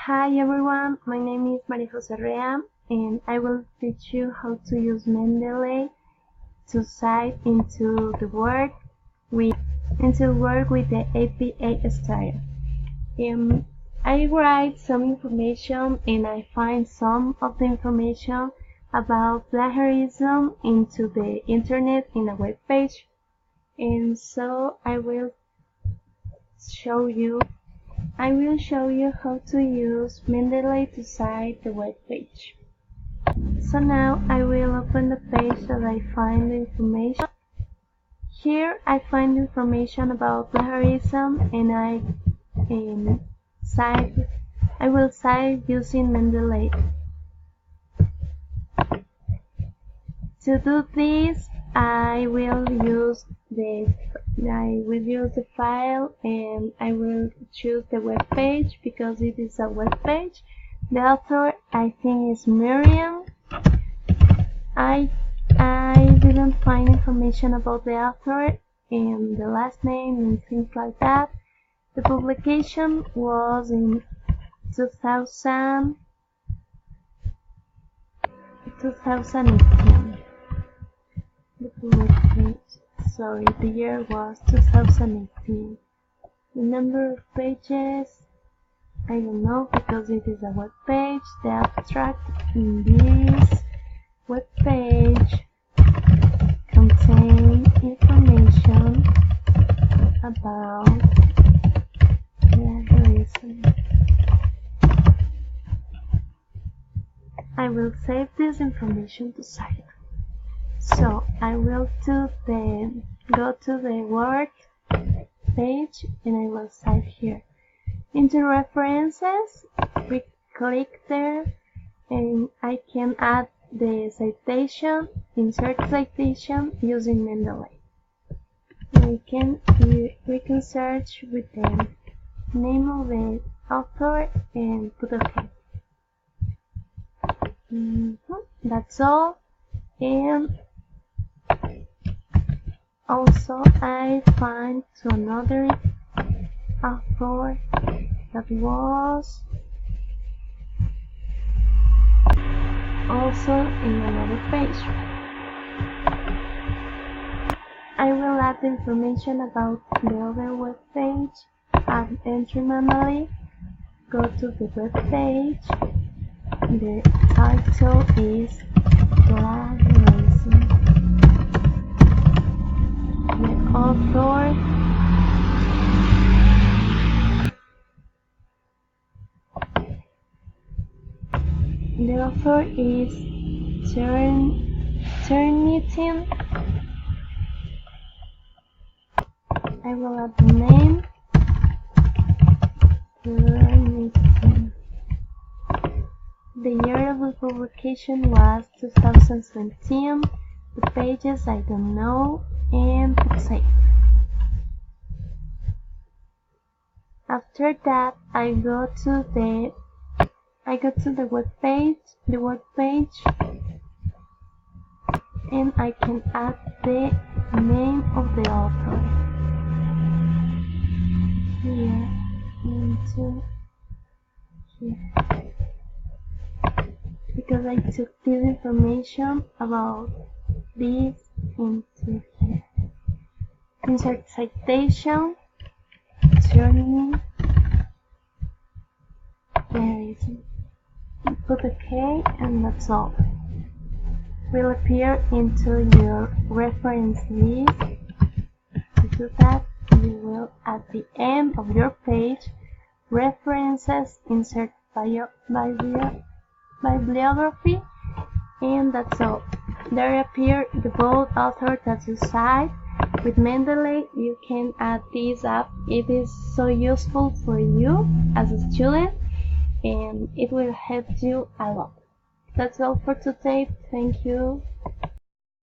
Hi everyone, my name is Maria Jose Rea and I will teach you how to use Mendeley to cite into the work with the APA style. I write some information and I find some of the information about plagiarism into the internet in a web page, and so I will show you how to use Mendeley to cite the web page. So now I will open the page that I find the information. Here I find information about plagiarism and I will cite using Mendeley. To do this, I will use the file and I will choose the web page because it is a web page. The author I think is Miriam. I didn't find information about the author and the last name and things like that. The publication was in 2018. The year was 2018. The number of pages, I don't know because it is a web page. The abstract in this web page contains information about plagiarism. I will save this information to cite. So I will go to the Word page and I will cite here. Into references, we click there and I can add the citation, insert citation using Mendeley. We can search with the name of the author and put OK. That's all. And also I find to another author that was also in another page. I will add the information about the other web page. Add entry manually. Go to the web page. The title is plagiarism. The author is Turnitin. I will add the name. Turnitin. The year of the publication was 2017. The pages I don't know, and hit save. After that, I go to the web page, and I can add the name of the author here into here. Because I took this information about this into here. Insert citation, turning, there is it. Put OK and that's all. Will appear into your reference list. To do that, you will at the end of your page, references, insert bibliography, and that's all. There appear the bold author that you cite. With Mendeley, you can add this up. It is so useful for you as a student, and it will help you a lot. That's all for today. Thank you.